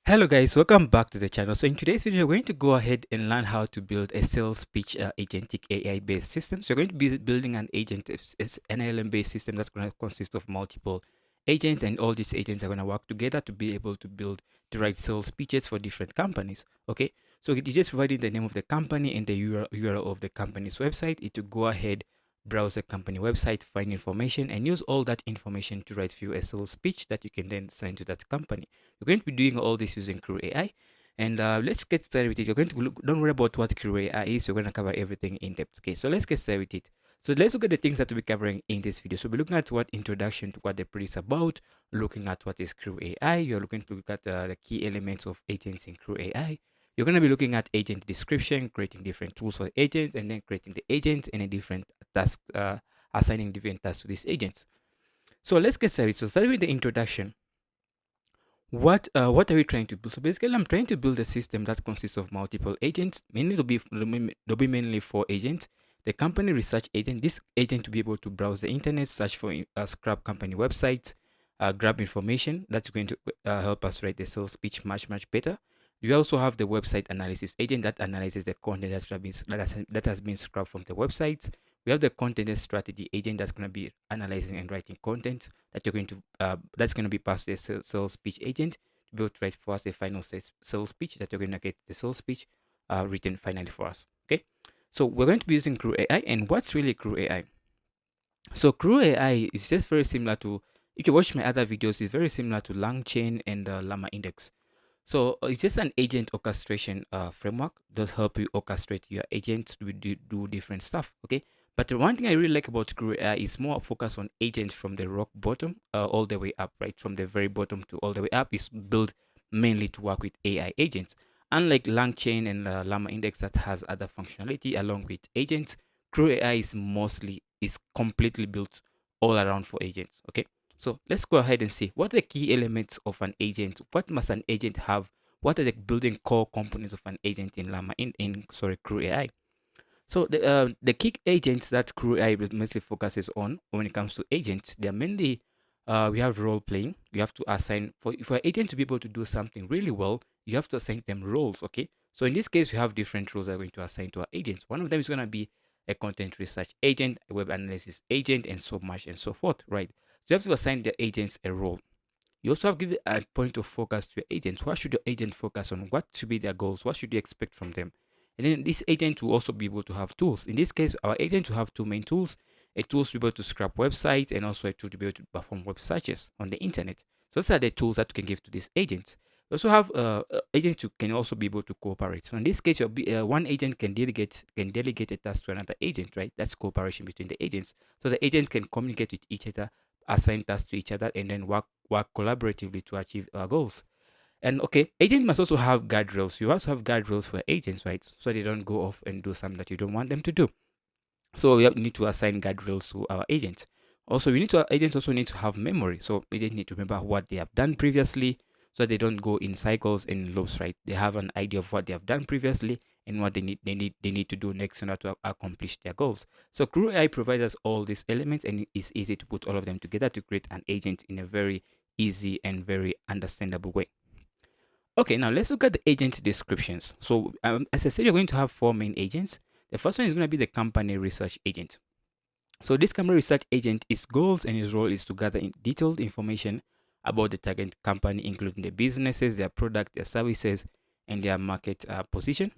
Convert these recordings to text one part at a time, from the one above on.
Hello guys, welcome back to the channel. So in today's video, we're going to go ahead and learn how to build a sales pitch agentic AI based system. So you're going to be building an agent. It's an LLM based system that's going to consist of multiple agents, and all these agents are going to work together to be able to build the right sales pitches for different companies. Okay, so it is just providing the name of the company and the URL of the company's website. It will go ahead, browse the company website, find information, and use all that information to write for you a sales pitch that you can then send to that company. We're going to be doing all this using CrewAI. And let's get started with it. You're going to look, don't worry about what CrewAI is. We're going to cover everything in depth. Okay, so let's get started with it. So let's look at the things that we'll be covering in this video. So we're looking at what introduction to what the product is about, looking at what is CrewAI. You're looking to look at the key elements of agents in CrewAI. You're going to be looking at agent description, creating different tools for agents, and then creating the agents and a different task, assigning different tasks to these agents. So let's get started. So starting with the introduction. What are we trying to build? So basically, I'm trying to build a system that consists of multiple agents. Mainly, to be mainly 4 agents. The company research agent. This agent to be able to browse the internet, search for scrap company websites, grab information that's going to help us write the sales pitch much better. We also have the website analysis agent that analyzes the content that has been scrapped from the websites. We have the content strategy agent that's going to be analyzing and writing content that you're going to that's going to be passed to the sales pitch agent to be able to write for us the final sales pitch that you're going to get the sales pitch written finally for us. Okay, so we're going to be using CrewAI. And what's really CrewAI? So CrewAI is just very similar to, if you watch my other videos, it's very similar to LangChain and Llama Index. So it's just an agent orchestration framework that help you orchestrate your agents to do different stuff. Okay, but the one thing I really like about CrewAI is more focus on agents from the rock bottom all the way up, right? From the very bottom to all the way up is built mainly to work with AI agents. Unlike LangChain and Llama Index that has other functionality along with agents, CrewAI is completely built all around for agents. Okay, so let's go ahead and see what are the key elements of an agent. What must an agent have? What are the building core components of an agent in CrewAI? So the key agents that CrewAI mostly focuses on when it comes to agents, they're mainly we have role playing. You have to assign for an agent to be able to do something really well. You have to assign them roles. Okay. So in this case, we have different roles that we're going to assign to our agents. One of them is going to be a content research agent, a web analysis agent, and so much and so forth. Right. So you have to assign the agents a role. You also have to give a point of focus to your agents. What should your agent focus on? What should be their goals? What should you expect from them? And then this agent will also be able to have tools. In this case, our agent will have two main tools: a tool to be able to scrap websites, and also a tool to be able to perform web searches on the internet. So those are the tools that you can give to these agents. We also have agents who can also be able to cooperate. So in this case, one agent can delegate a task to another agent, right? That's cooperation between the agents. So the agent can communicate with each other, assign tasks to each other, and then work collaboratively to achieve our goals. And okay, agents must also have guardrails. You also have guardrails for agents, right? So they don't go off and do something that you don't want them to do. So need to assign guardrails to our agents. Also, agents also need to have memory. So agents need to remember what they have done previously, so they don't go in cycles and loops, right? They have an idea of what they have done previously and what they need to do next in order to accomplish their goals. So CrewAI provides us all these elements, and it's easy to put all of them together to create an agent in a very easy and very understandable way. Okay, now let's look at the agent descriptions. So as I said, you're going to have 4 main agents. The first one is going to be the company research agent. So this company research agent, its goals and its role is to gather detailed information about the target company, including the businesses, their product, their services, and their market position.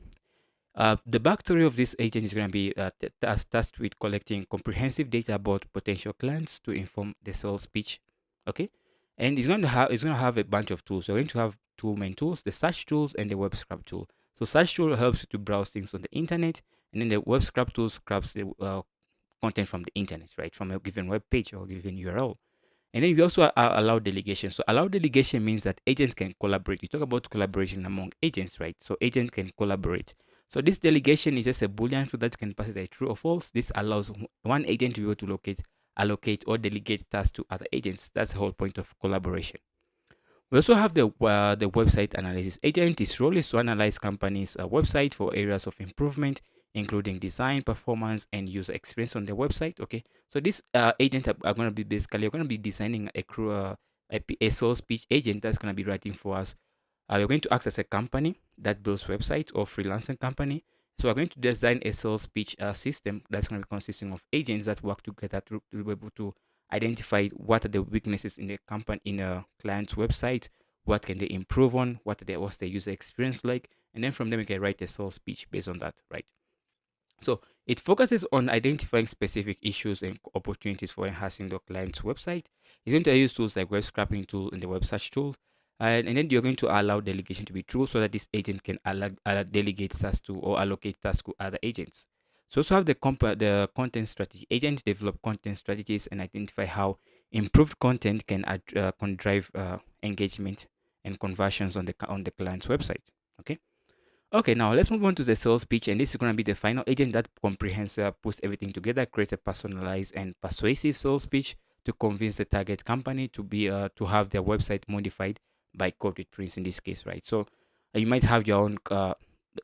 The backstory of this agent is going to be tasked with collecting comprehensive data about potential clients to inform the sales pitch. Okay, and it's going to have a bunch of tools. So we're going to have 2 main tools: the search tools and the web scrap tool. So search tool helps you to browse things on the internet, and then the web scrap tool scraps the content from the internet, right, from a given web page or given URL. And then we also allow delegation. So allow delegation means that agents can collaborate. You talk about collaboration among agents, right? So agents can collaborate. So this delegation is just a boolean so that you can pass it as true or false. This allows one agent to be able to allocate, or delegate tasks to other agents. That's the whole point of collaboration. We also have the website analysis agent. Its role is to analyze companies' website for areas of improvement, including design, performance, and user experience on the website. Okay, so this agent are going to be basically, you're going to be designing a sales pitch agent that's going to be writing for us We're going to act as a company that builds websites or freelancing company. So we're going to design a sales pitch system that's going to be consisting of agents that work together to be able to identify what are the weaknesses in the company, in a client's website, what can they improve on, what's the user experience like, and then from them we can write a sales pitch based on that, right? So it focuses on identifying specific issues and opportunities for enhancing the client's website. It's going to use tools like web scraping tool and the web search tool. And then you're going to allow delegation to be true so that this agent can delegate tasks to or allocate tasks to other agents. So also have the content strategy. Agents develop content strategies and identify how improved content can drive engagement and conversions on the client's website. Okay. Okay, now let's move on to the sales pitch, and this is going to be the final agent that comprehensively puts everything together, creates a personalized and persuasive sales pitch to convince the target company to have their website modified by Code with Prince in this case, right? So you might have your own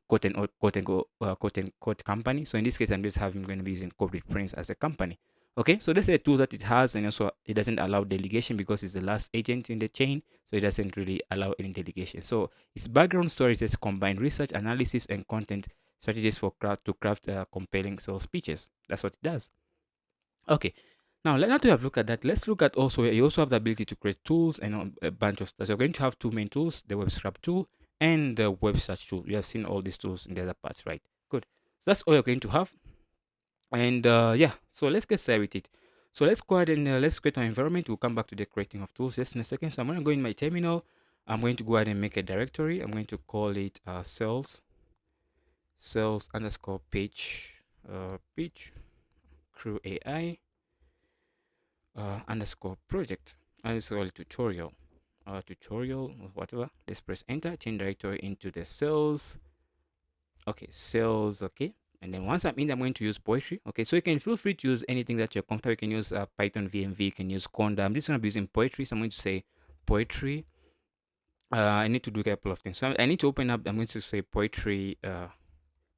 quote unquote company. So in this case, I'm just having going to be using Code with Prince as a company. Okay, so this is a tool that it has, and also it doesn't allow delegation because it's the last agent in the chain, so it doesn't really allow any delegation. So its background story is combine research, analysis, and content strategies to craft compelling sales pitches. That's what it does. Okay, now now to have a look at that, let's look at also you also have the ability to create tools and a bunch of stuff. So we're going to have two main tools: the web scrap tool and the web search tool. You have seen all these tools in the other parts, right? Good. So that's all you're going to have. And yeah, so let's get started with it. So let's go ahead and let's create our environment. We'll come back to the creating of tools just in a second. So I'm going to go in my terminal. I'm going to go ahead and make a directory. I'm going to call it sales underscore page crew AI underscore project underscore tutorial or whatever. Let's press enter, change directory into the sales. Okay, sales. Okay, and then once I'm in, I'm going to use poetry. Okay, so you can feel free to use anything that you're comfortable. You can use Python VMV, you can use Conda. I'm just going to be using poetry, so I'm going to say poetry. I need to do a couple of things. So I need to open up, I'm going to say poetry,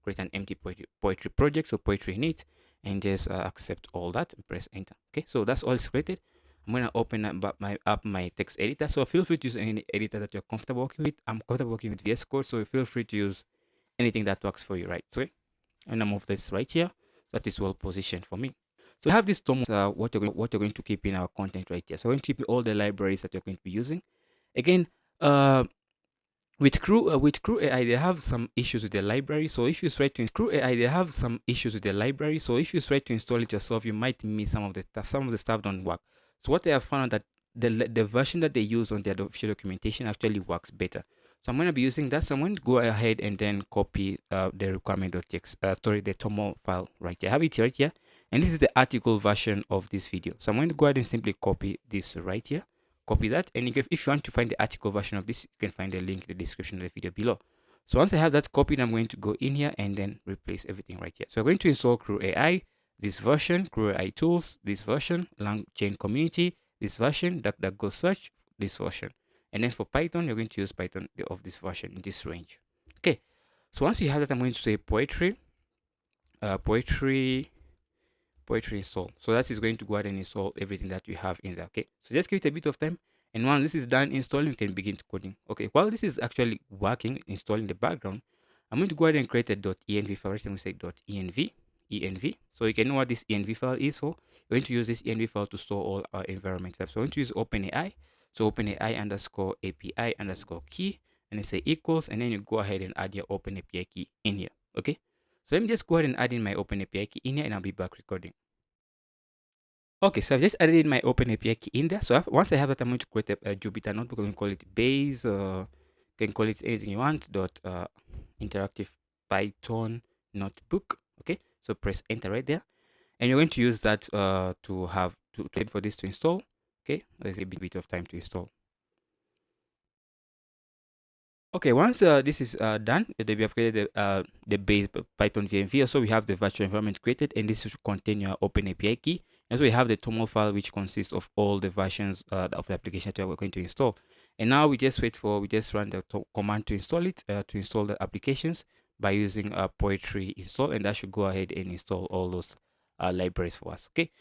create an empty poetry project, so poetry init, and just accept all that and press enter. Okay, so that's all it's created. I'm going to open up my text editor. So feel free to use any editor that you're comfortable working with. I'm comfortable working with VS Code, so feel free to use anything that works for you, right? So I'm gonna move this right here. That is well positioned for me. So we have this term, what you're going to keep in our content right here. So we're going to keep all the libraries that you're going to be using. Again, with CrewAI, they have some issues with the library. So if you try to CrewAI, they have some issues with the library. So if you try to install it yourself, you might miss some of the stuff. Some of the stuff don't work. So what they have found that the version that they use on their official documentation actually works better. So I'm going to be using that. So I'm going to go ahead and then copy the requirement.txt, the TOML file right here. I have it right here. And this is the article version of this video. So I'm going to go ahead and simply copy this right here. Copy that. And if you want to find the article version of this, you can find the link in the description of the video below. So once I have that copied, I'm going to go in here and then replace everything right here. So I'm going to install CrewAI, this version, CrewAI tools, this version, LangChain community, this version, DuckDuckGo search, this version. And then for Python, you're going to use Python of this version in this range. Okay. So once you have that, I'm going to say poetry install. So that is going to go ahead and install everything that you have in there. Okay. So just give it a bit of time. And once this is done installing, you can begin coding. Okay. While this is actually working, installing the background, I'm going to go ahead and create a .env file. I'm going to say .env. So you can know what this env file is for. We're going to use this env file to store all our environment files. So I'm going to use OpenAI. So OpenAI underscore API underscore key, and then say equals, and then you go ahead and add your OpenAPI key in here. Okay. So let me just go ahead and add in my OpenAPI key in here, and I'll be back recording. Okay, so I've just added in my OpenAPI key in there. So once I have that, I'm going to create a Jupyter notebook. I'm going to call it base. You can call it anything you want. Interactive Python notebook. Okay, so press enter right there, and you're going to use that to wait for this to install. Okay, there's a bit of time to install. Okay, once this is done, we have created the base Python VMV. So we have the virtual environment created, and this should contain your OpenAPI key. And so we have the TOML file, which consists of all the versions of the application that we're going to install. And now we just run the command to install it, to install the applications by using poetry install, and that should go ahead and install all those libraries for us. Okay,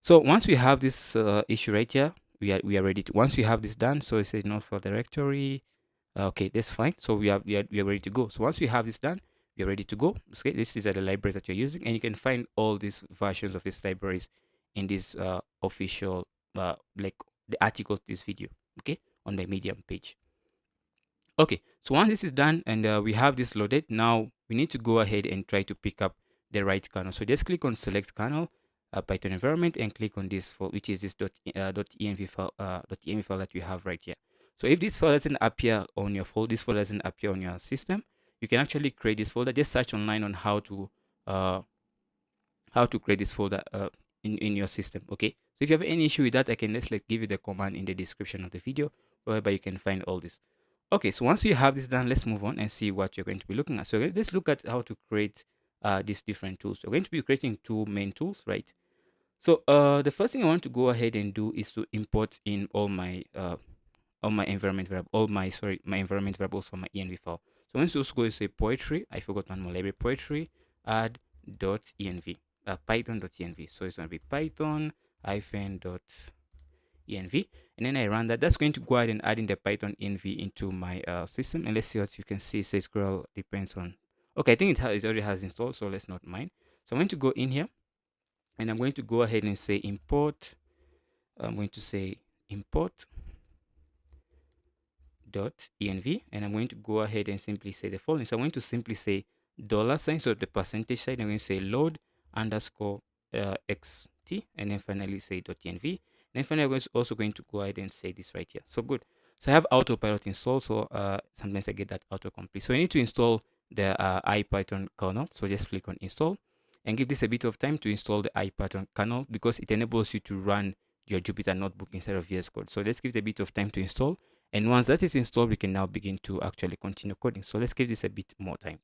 so once we have this issue right here, we are ready to. Once we have this done, so it says not for directory. Okay, that's fine. So we are ready to go. So once we have this done, we are ready to go. Okay, this is the libraries that you're using, and you can find all these versions of these libraries in this official like the article of this video. Okay, on the Medium page. Okay, so once this is done and we have this loaded, now we need to go ahead and try to pick up the right kernel. So just click on select kernel, Python environment, and click on this file, which is this .env file that we have right here. So if this file doesn't appear on your folder, this folder doesn't appear on your system, you can actually create this folder. Just search online on uh, how to create this folder in your system. Okay, so if you have any issue with that, I can just like give you the command in the description of the video whereby you can find all this. Okay, so once we have this done, let's move on and see what you're going to be looking at. So let's look at how to create these different tools. We're going to be creating two main tools, right? So the first thing I want to go ahead and do is to import in all my environment variable, my environment variables for my env file. So once you also go to say poetry, I forgot one more library, poetry add dot env, python.env. So it's going to be python hyphen dot env, and then I run that. That's going to go ahead and add in the python env into my system. And let's see what you can see. It says curl depends on. Okay, I think it already has installed, so let's not mind. So I'm going to go in here and I'm going to go ahead and say import. I'm going to say import dot env, and I'm going to go ahead and simply say the following. So I'm going to simply say $sign, so the percentage side. I'm going to say load underscore xt, and then finally say .env. And then finally, I'm also going to go ahead and say this right here. So good. So I have autopilot installed, so sometimes I get that autocomplete. So I need to install the IPython kernel. So just click on install and give this a bit of time to install the IPython kernel because it enables you to run your Jupyter notebook instead of VS Code. So let's give it a bit of time to install. And once that is installed, we can now begin to actually continue coding. So let's give this a bit more time.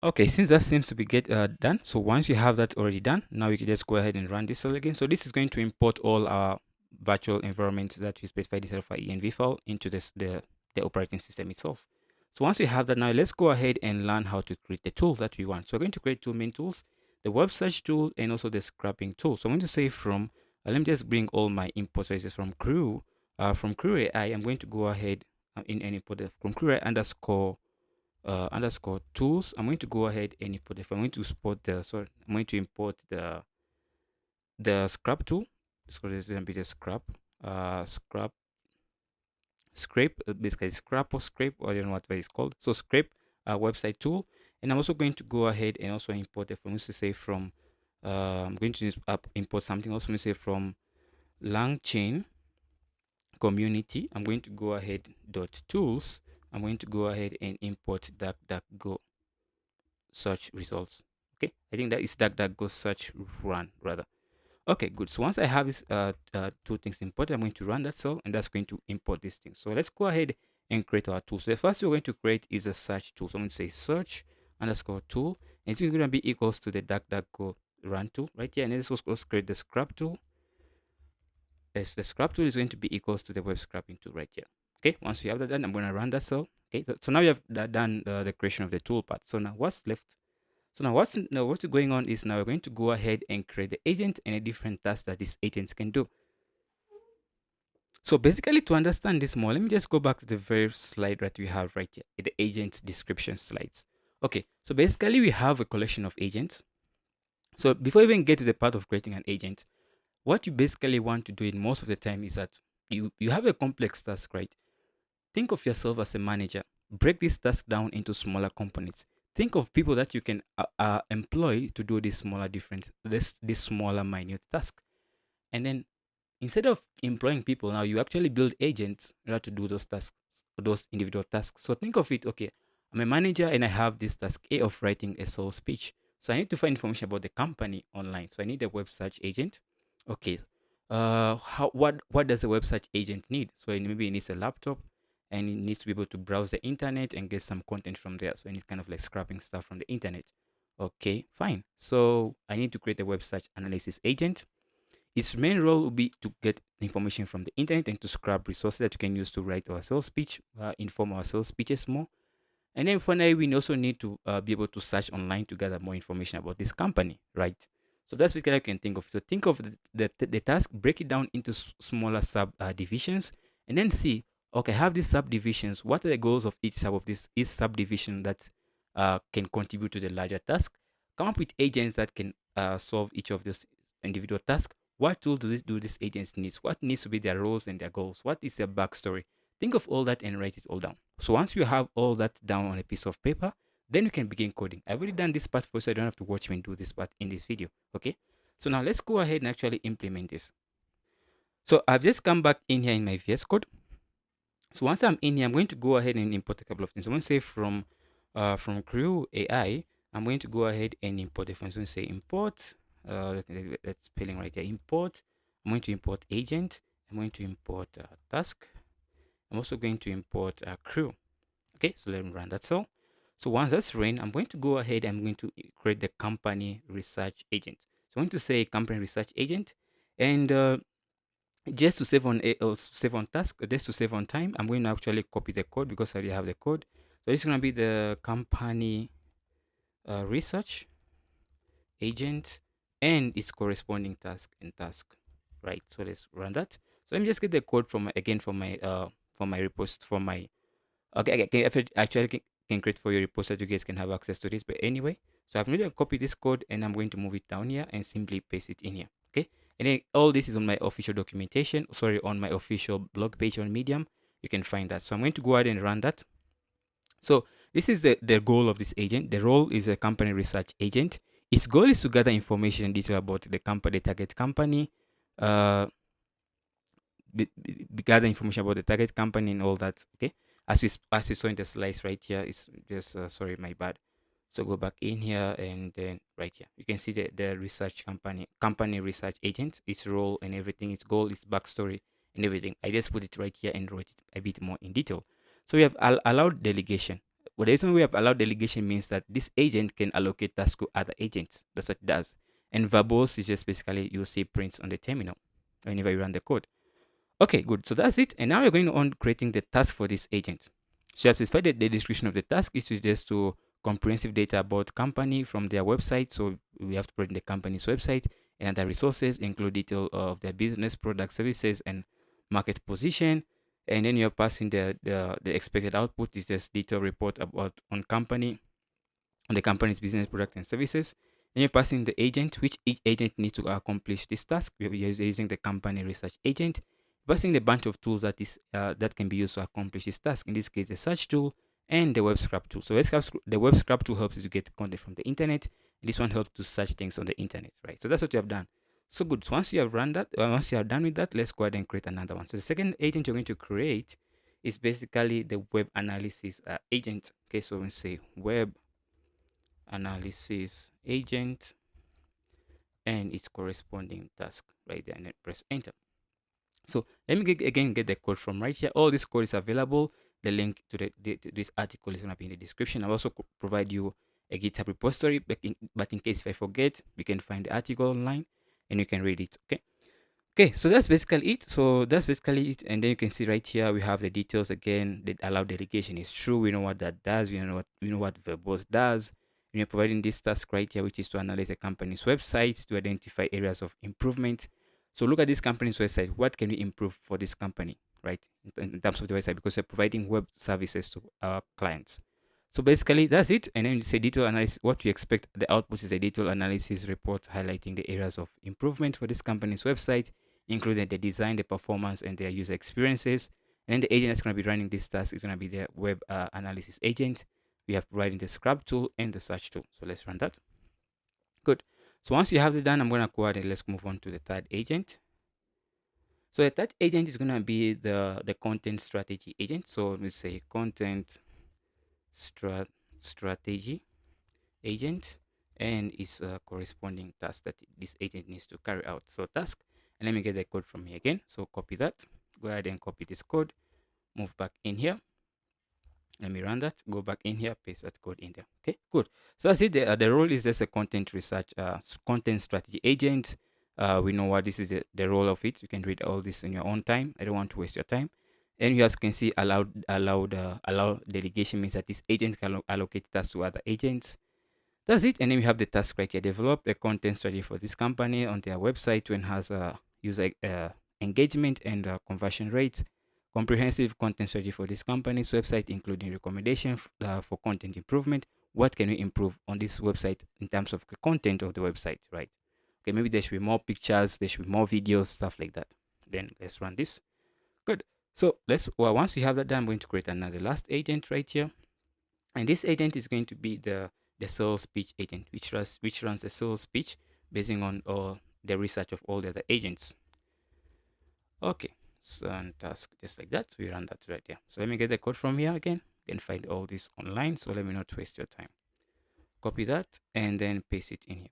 Okay, since that seems to be done, so once you have that already done, now we can just go ahead and run this cell again. So this is going to import all our virtual environments that we specified inside of our env file into the operating system itself. So once we have that, now let's go ahead and learn how to create the tools that we want. So we're going to create two main tools, the web search tool and also the scrapping tool. So I'm going to say from, let me just bring all my import sources from CrewAI. I'm going to go ahead in any import from CrewAI underscore tools. I'm going to go ahead and import if I'm going to I'm going to import the scrap tool. So there's going to be the scrape, basically scrap or scrape, or I don't know what it's called. So scrape website tool. And I'm also going to go ahead and also import if I'm going to say from I'm going to import something else. I'm going to say from LangChain community. I'm going to go ahead dot tools. I'm going to go ahead and import DuckDuckGo search results. Okay, I think that is DuckDuckGo search run rather. Okay, good. So once I have this two things imported, I'm going to run that cell and that's going to import this thing. So let's go ahead and create our tool. So the first we're going to create is a search tool. So I'm going to say search underscore tool, and it's going to be equals to the DuckDuckGo run tool right here. And then let's create the scrap tool. As the scrap tool is going to be equals to the web scrapping tool right here. Okay, once we have that done, I'm going to run that cell. Okay, so now we have done the creation of the tool part. So now what's left? So now what's going on is now we're going to go ahead and create the agent and a different task that these agents can do. So basically, to understand this more, let me just go back to the very slide that we have right here, the agent description slides. Okay, so basically we have a collection of agents. So before we even get to the part of creating an agent, what you basically want to do in most of the time is that you have a complex task, right? Think of yourself as a manager. Break this task down into smaller components. Think of people that you can employ to do this smaller minute task. And then instead of employing people, now you actually build agents in order to do those tasks, those individual tasks. So think of it, okay, I'm a manager and I have this task A of writing a sales speech. So I need to find information about the company online. So I need a web search agent. Okay. What does a web search agent need? So maybe it needs a laptop and it needs to be able to browse the internet and get some content from there. So it's kind of like scrapping stuff from the internet. Okay, fine. So I need to create a web search analysis agent. Its main role will be to get information from the internet and to scrap resources that we can use to write our sales speech, inform our sales speeches more. And then finally, we also need to be able to search online to gather more information about this company, right? So that's basically how you can think of. So think of the task, break it down into smaller sub divisions, and then see, Okay, I have these subdivisions. What are the goals of each subdivision that can contribute to the larger task? Come up with agents that can solve each of those individual tasks. What tool do these agents need? What needs to be their roles and their goals? What is their backstory? Think of all that and write it all down. So once you have all that down on a piece of paper, then you can begin coding. I've already done this part for you, so I don't have to watch me do this part in this video. Okay. So now let's go ahead and actually implement this. So I've just come back in here in my VS Code. So once I'm in here, I'm going to go ahead and import a couple of things. I'm going to say from CrewAI, I'm going to go ahead and import the function. Say import. That's spelling right there. Import. I'm going to import agent. I'm going to import task. I'm also going to import crew. Okay, so let me run that cell. So once that's run, I'm going to go ahead. I'm going to create the company research agent. So I'm going to say company research agent, and just to save on save on task, just to save on time, I'm going to actually copy the code because I already have the code. So it's going to be the company research agent and its corresponding task and task, right? So let's run that. So let me just get the code from again from my repost from my okay. Actually can create for your repost so you guys can have access to this. But anyway, so I'm going to copy this code and I'm going to move it down here and simply paste it in here. Okay. And then all this is on my official documentation, sorry, on my official blog page on Medium. You can find that. So I'm going to go ahead and run that. So this is the goal of this agent. The role is a company research agent. Its goal is to gather information and detail about the company, the target company, uh, gather information about the target company and all that. Okay, as we saw in the slides right here, it's just sorry, my bad. So go back in here and then right here, you can see the research company research agent, its role and everything, its goal, its backstory and everything. I just put it right here and wrote it a bit more in detail. So we have allowed delegation. Well, the reason we have allowed delegation means that this agent can allocate tasks to other agents. That's what it does. And verbose is just basically you see prints on the terminal whenever you run the code. Okay, good. So that's it. And now we're going on creating the task for this agent. So I specified that the description of the task is just to comprehensive data about company from their website. So we have to put in the company's website, and other resources include detail of their business, product, services, and market position. And then you're passing the expected output is just detailed report about on company, on the company's business, product, and services. And you're passing the agent, which each agent needs to accomplish this task. We're using the company research agent, passing the bunch of tools that can be used to accomplish this task. In this case, the search tool and the web scrap tool. So the web scrap tool helps you to get content from the internet. And this one helps to search things on the internet, right? So that's what you have done. So good. So once you have run that, once you are done with that, let's go ahead and create another one. So the second agent you're going to create is basically the web analysis agent. Okay, so we say web analysis agent and its corresponding task right there, and then press enter. So let me again get the code from right here. All this code is available. The link to this article is going to be in the description. I'll also provide you a GitHub repository, but in case if I forget, you can find the article online and you can read it. Okay, so that's basically it. And then you can see right here we have the details again. The allow delegation is true. We know what that does. We know what verbose does. And we're providing this task right here, which is to analyze a company's website to identify areas of improvement. So look at this company's website. What can we improve for this company, right? In terms of the website, because we're providing web services to our clients. So basically that's it. And then you say detailed analysis. What you expect, the output is a detailed analysis report highlighting the areas of improvement for this company's website, including the design, the performance, and their user experiences. And then the agent that's going to be running this task is going to be the web analysis agent. We have providing the scrap tool and the search tool. So let's run that. Good. So once you have it done, I'm going to go ahead and let's move on to the third agent. So the third agent is going to be the content strategy agent. So let's say content strategy agent and its corresponding task that this agent needs to carry out. So task, and let me get the code from here again. So copy that, go ahead and copy this code, move back in here. Let me run that, go back in here, paste that code in there. Okay, good. So that's it. The role is just a content research, content strategy agent. We know what this is, the role of it. You can read all this in your own time. I don't want to waste your time. And you guys can see allow delegation means that this agent can allocate tasks to other agents. That's it. And then we have the task right here. Develop a content strategy for this company on their website to enhance user engagement and conversion rates. Comprehensive content strategy for this company's website, including recommendation for content improvement. What can we improve on this website in terms of the content of the website, right? Okay, maybe there should be more pictures, there should be more videos, stuff like that. Then let's run this. Good. So once we have that done, I'm going to create another last agent right here. And this agent is going to be the sales pitch agent, which runs the sales pitch based on all the research of all the other agents. Okay, so and task just like that. We run that right here. So let me get the code from here again. You can find all this online. So let me not waste your time. Copy that and then paste it in here.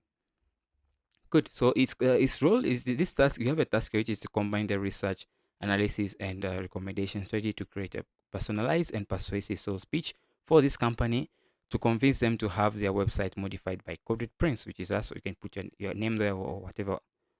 Good. So its role is this task. You have a task which is to combine the research, analysis, and recommendation strategy to create a personalized and persuasive sales pitch for this company to convince them to have their website modified by coded prints, which is us. So you can put your name there or whatever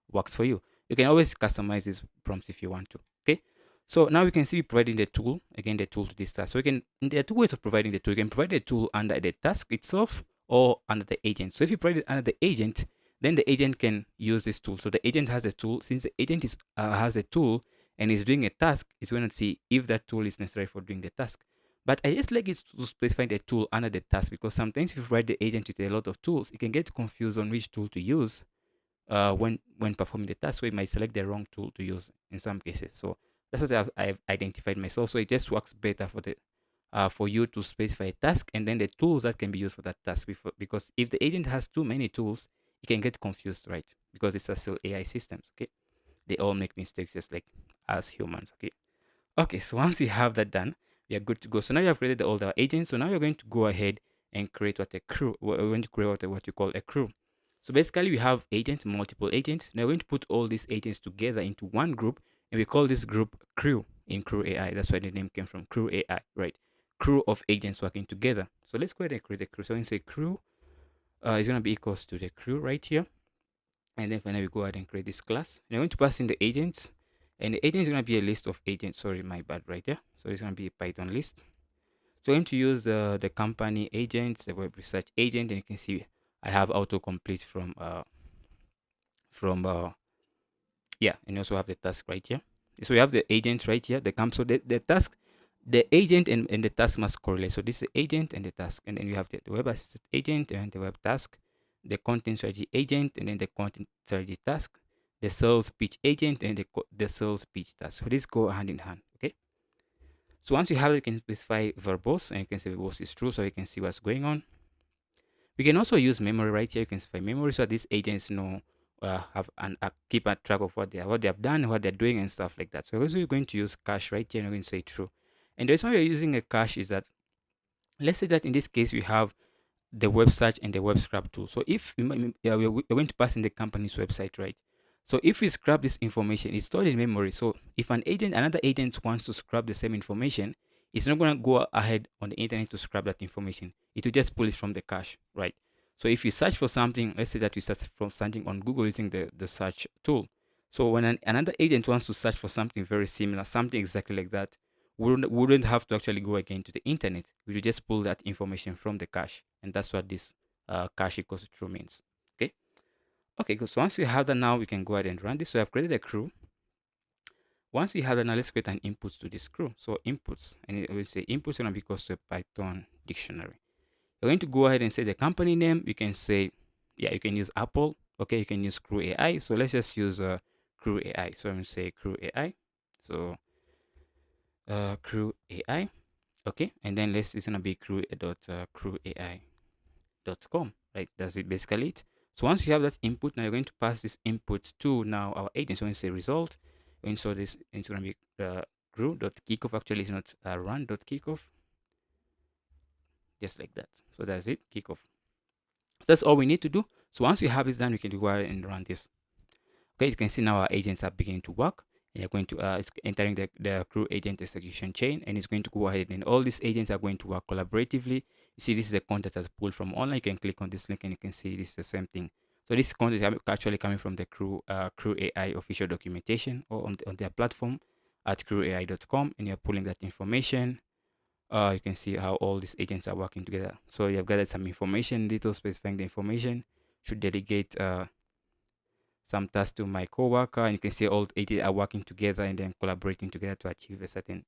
works for you. You can always customize these prompts if you want to. Okay. So now we can see providing the tool, again, the tool to this task. So we can, there are two ways of providing the tool. You can provide the tool under the task itself or under the agent. So if you provide it under the agent, then the agent can use this tool. So the agent has a tool. Since the agent has a tool and is doing a task, it's going to see if that tool is necessary for doing the task. But I just like it to specify the tool under the task, because sometimes if you provide the agent with a lot of tools, it can get confused on which tool to use when performing the task. So it might select the wrong tool to use in some cases. So that's what I've identified myself. So it just works better for you to specify a task and then the tools that can be used for that task. Because if the agent has too many tools, you can get confused, right? Because it's still AI systems, okay? They all make mistakes just like us humans, okay? Okay, so once you have that done, we are good to go. So now you have created all the agents. So now you're going to go ahead and create what a crew. We're going to create what you call a crew. So basically, we have agents, multiple agents. Now we're going to put all these agents together into one group, and we call this group Crew in CrewAI. That's where the name came from, CrewAI, right? Crew of agents working together. So let's go ahead and create a crew. So we can say crew is going to be equals to the crew right here. And then finally, we go ahead and create this class. And I'm going to pass in the agents. And the agent is going to be a list of agents. Sorry, my bad right there. So it's going to be a Python list. So I'm going to use the company agents, the web research agent, and you can see I have autocomplete from yeah, and also have the task right here. So we have the agent right here. So the task, the agent and the task must correlate. So this is the agent and the task, and then we have the web assistant agent and the web task, the content strategy agent, and then the content strategy task, the sales pitch agent, and the sales pitch task. So these go hand in hand. Okay. So once you have it, you can specify verbose, and you can say verbose is true, so you can see what's going on. We can also use memory right here. You can specify memory so these agents know have and keep a track of what they have done, what they're doing, and stuff like that. So we're going to use cache right here, and we're going to say true. And the reason why we're using a cache is that, let's say that in this case we have the web search and the web scrap tool. So if we're going to pass in the company's website, right? So if we scrap this information, it's stored in memory. So if another agent wants to scrap the same information, it's not going to go ahead on the internet to scrap that information. It will just pull it from the cache, right? So if you search for something, let's say that you search for something on Google using the search tool. So when another agent wants to search for something very similar, something exactly like that, wouldn't have to actually go again to the internet. We would just pull that information from the cache, and that's what this cache equals to true means. Okay. Okay, good. So once we have that, now we can go ahead and run this. So I've created a crew. Once we have that, now let's create an input to this crew. So inputs, and it will say inputs gonna be equals to a Python dictionary. You're going to go ahead and say the company name. You can say, yeah, you can use Apple. Okay, you can use CrewAI. So let's just use CrewAI. So I'm gonna say CrewAI. So CrewAI. Okay, and then it's gonna be CrewAI.com, right? That's it, basically it. So once you have that input, now you're going to pass this input to now our agent. So when you say result, when so this it's gonna be crew.kickoff. Actually, it's not run.kickoff, just like that. So that's it, kickoff. That's all we need to do. So once we have this done, we can go ahead and run this. Okay, you can see now our agents are beginning to work. And you're going to it's entering the crew agent execution chain, and it's going to go ahead and all these agents are going to work collaboratively. You see, this is a content that's pulled from online. You can click on this link and you can see this is the same thing. So this content is actually coming from the CrewAI official documentation or on their platform at crewai.com, and you're pulling that information. You can see how all these agents are working together. So you have gathered some information, details specifying the information, should delegate some tasks to my coworker, and you can see all 80 are working together and then collaborating together to achieve a certain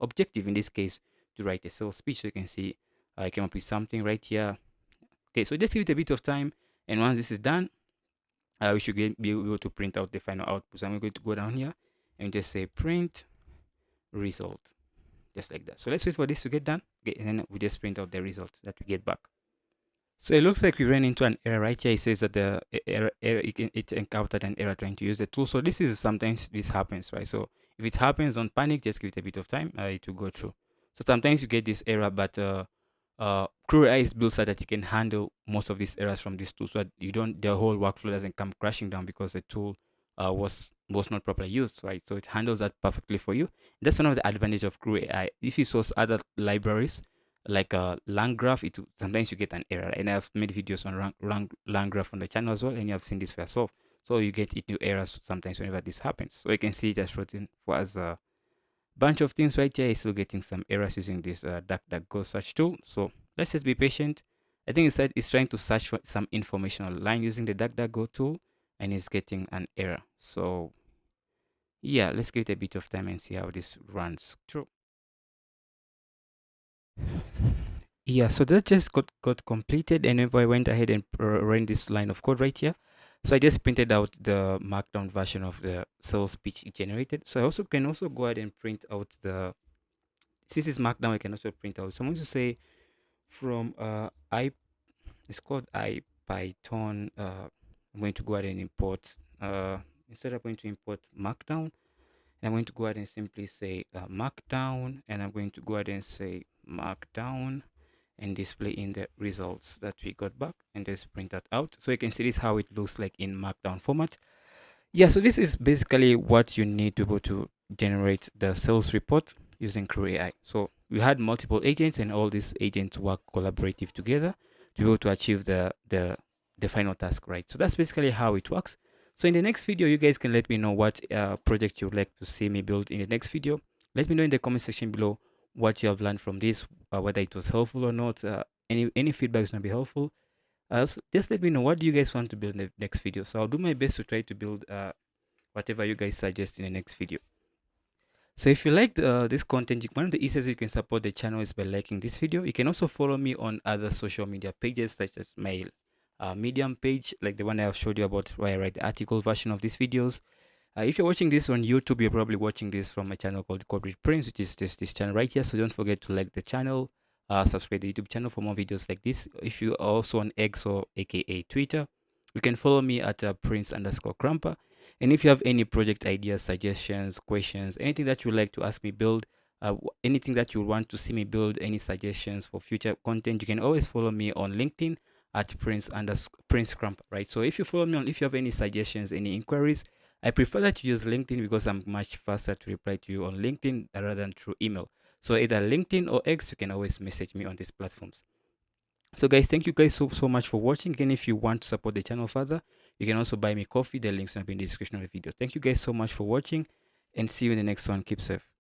objective. In this case, to write a sales speech. So you can see I came up with something right here. Okay, so just give it a bit of time, and once this is done, we should be able to print out the final output. So I'm going to go down here and just say print result, just like that. So let's wait for this to get done. Okay, and then we just print out the result that we get back. So it looks like we ran into an error right here. It says that the error it encountered an error trying to use the tool. So this is sometimes this happens, right? So if it happens, don't panic. Just give it a bit of time. It will go through. So sometimes you get this error, but CrewAI is built so that it can handle most of these errors from this tool, so that you don't the whole workflow doesn't come crashing down because the tool was not properly used, right? So it handles that perfectly for you. That's one of the advantage of CrewAI. If you source other libraries like a LangGraph, sometimes you get an error. And I've made videos on LangGraph on the channel as well, and you have seen this for yourself. So you get new errors sometimes whenever this happens. So you can see it as written for us a bunch of things right here. It's still getting some errors using this DuckDuckGo search tool. So let's just be patient. I think it's trying to search for some information online using the DuckDuckGo tool, and it's getting an error. So yeah, let's give it a bit of time and see how this runs through. Yeah, so that just got completed, and if I went ahead and ran this line of code right here, so I just printed out the markdown version of the sales speech it generated. So I also can also go ahead and print out since it's markdown, I can also print out. So I'm going to say from it's called IPython. I'm going to go ahead and import instead of going to import markdown, I'm going to go ahead and simply say markdown, and I'm going to go ahead and say markdown and display in the results that we got back, and just print that out. So you can see this how it looks like in markdown format. Yeah, so this is basically what you need to be able to generate the sales report using CrewAI. So we had multiple agents, and all these agents work collaborative together to be able to achieve the final task, right? So that's basically how it works. So in the next video, you guys can let me know what project you would like to see me build in the next video. Let me know in the comment section below what you have learned from this, whether it was helpful or not. Any feedback is going to be helpful. Just let me know what do you guys want to build in the next video. So I'll do my best to try to build whatever you guys suggest in the next video. So if you liked this content, one of the easiest you can support the channel is by liking this video. You can also follow me on other social media pages, such as my Medium page, like the one I have showed you about, where I write the article version of these videos. If you're watching this on YouTube, you're probably watching this from my channel called Corporate Prince, which is this channel right here. So don't forget to like the channel, subscribe to the YouTube channel for more videos like this. If you are also on X, or aka Twitter, you can follow me at Prince_Cramper. And if you have any project ideas, suggestions, questions, anything that you would like to ask me build, anything that you want to see me build, any suggestions for future content, you can always follow me on LinkedIn at Prince_Cramper, right? So if you follow me if you have any suggestions, any inquiries, I prefer that you use LinkedIn because I'm much faster to reply to you on LinkedIn rather than through email. So either LinkedIn or X, you can always message me on these platforms. So guys, thank you guys so much for watching. Again, if you want to support the channel further, you can also buy me coffee. The links will be in the description of the video. Thank you guys so much for watching, and see you in the next one. Keep safe.